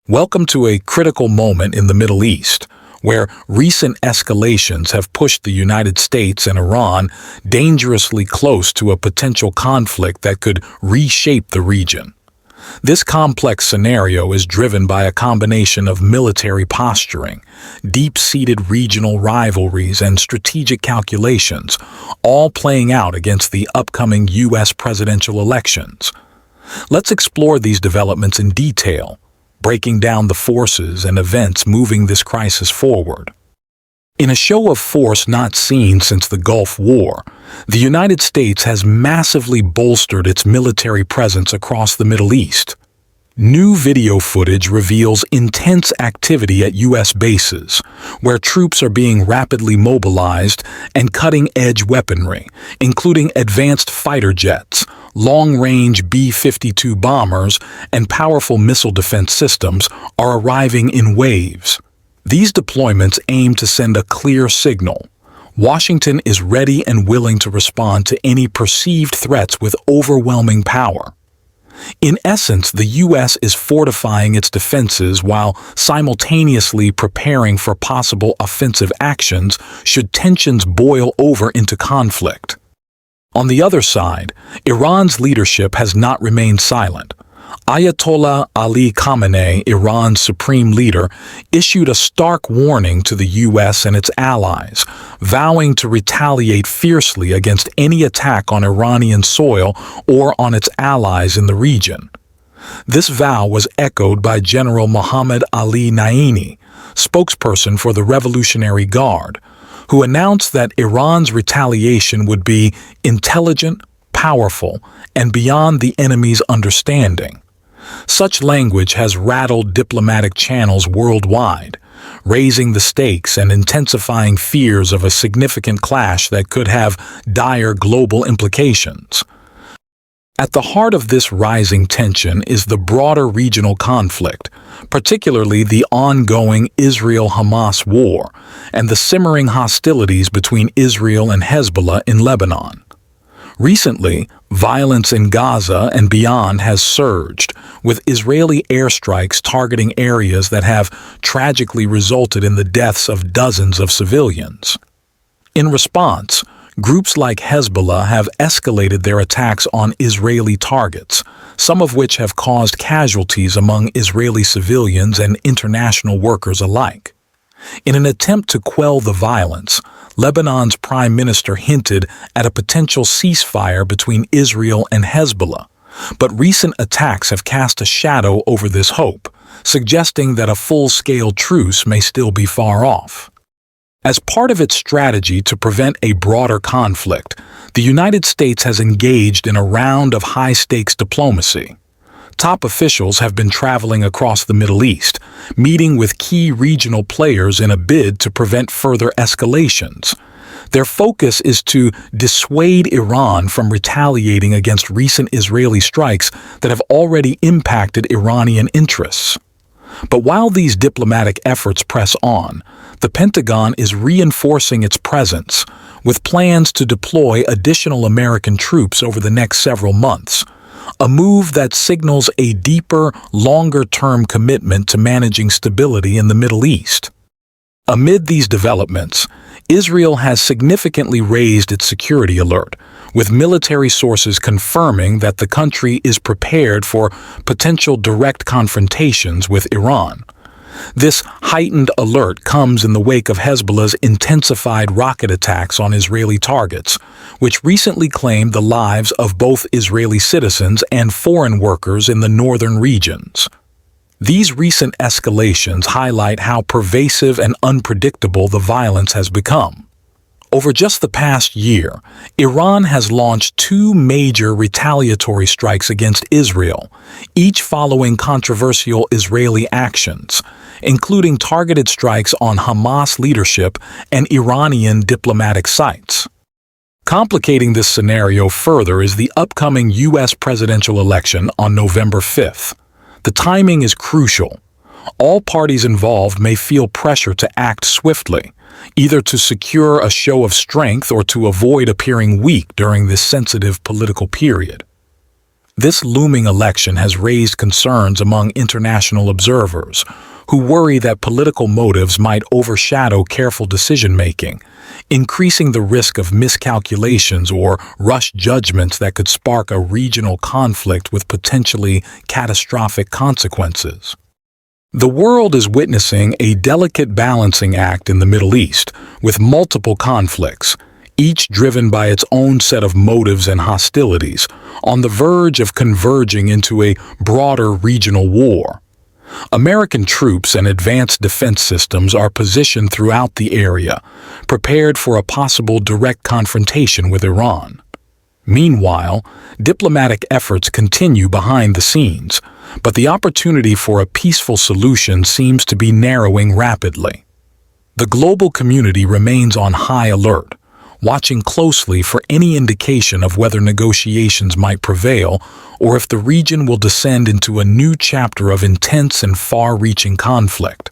Welcome to a critical moment in the Middle East, where recent escalations have pushed the United States and Iran dangerously close to a potential conflict that could reshape the region. This complex scenario is driven by a combination of military posturing, deep-seated regional rivalries, and strategic calculations, all playing out against the upcoming U.S. presidential elections. Let's explore these developments in detail, breaking down the forces and events moving this crisis forward. In a show of force not seen since the Gulf War, the United States has massively bolstered its military presence across the Middle East. New video footage reveals intense activity at U.S. bases, where troops are being rapidly mobilized, and cutting-edge weaponry, including advanced fighter jets, long-range B-52 bombers, and powerful missile defense systems, are arriving in waves. These deployments aim to send a clear signal. Washington is ready and willing to respond to any perceived threats with overwhelming power. In essence, the U.S. is fortifying its defenses while simultaneously preparing for possible offensive actions should tensions boil over into conflict. On the other side, Iran's leadership has not remained silent. Ayatollah Ali Khamenei, Iran's supreme leader, issued a stark warning to the U.S. and its allies, vowing to retaliate fiercely against any attack on Iranian soil or on its allies in the region. This vow was echoed by General Mohammad Ali Naini, spokesperson for the Revolutionary Guard, who announced that Iran's retaliation would be intelligent, powerful, and beyond the enemy's understanding. Such language has rattled diplomatic channels worldwide, raising the stakes and intensifying fears of a significant clash that could have dire global implications. At the heart of this rising tension is the broader regional conflict, particularly the ongoing Israel-Hamas war and the simmering hostilities between Israel and Hezbollah in Lebanon. Recently, violence in Gaza and beyond has surged, with Israeli airstrikes targeting areas that have tragically resulted in the deaths of dozens of civilians. In response, groups like Hezbollah have escalated their attacks on Israeli targets, some of which have caused casualties among Israeli civilians and international workers alike. In an attempt to quell the violence, Lebanon's prime minister hinted at a potential ceasefire between Israel and Hezbollah, but recent attacks have cast a shadow over this hope, suggesting that a full-scale truce may still be far off. As part of its strategy to prevent a broader conflict, the United States has engaged in a round of high-stakes diplomacy. Top officials have been traveling across the Middle East, meeting with key regional players in a bid to prevent further escalations. Their focus is to dissuade Iran from retaliating against recent Israeli strikes that have already impacted Iranian interests. But while these diplomatic efforts press on, the Pentagon is reinforcing its presence, with plans to deploy additional American troops over the next several months, a move that signals a deeper, longer-term commitment to managing stability in the Middle East. Amid these developments, Israel has significantly raised its security alert, with military sources confirming that the country is prepared for potential direct confrontations with Iran. This heightened alert comes in the wake of Hezbollah's intensified rocket attacks on Israeli targets, which recently claimed the lives of both Israeli citizens and foreign workers in the northern regions. These recent escalations highlight how pervasive and unpredictable the violence has become. Over just the past year, Iran has launched two major retaliatory strikes against Israel, each following controversial Israeli actions, including targeted strikes on Hamas leadership and Iranian diplomatic sites. Complicating this scenario further is the upcoming U.S. presidential election on November 5th. The timing is crucial. All parties involved may feel pressure to act swiftly, either to secure a show of strength or to avoid appearing weak during this sensitive political period. This looming election has raised concerns among international observers, who worry that political motives might overshadow careful decision-making, increasing the risk of miscalculations or rushed judgments that could spark a regional conflict with potentially catastrophic consequences. The world is witnessing a delicate balancing act in the Middle East, with multiple conflicts, each driven by its own set of motives and hostilities, on the verge of converging into a broader regional war. American troops and advanced defense systems are positioned throughout the area, prepared for a possible direct confrontation with Iran. Meanwhile, diplomatic efforts continue behind the scenes, but the opportunity for a peaceful solution seems to be narrowing rapidly. The global community remains on high alert, watching closely for any indication of whether negotiations might prevail or if the region will descend into a new chapter of intense and far-reaching conflict.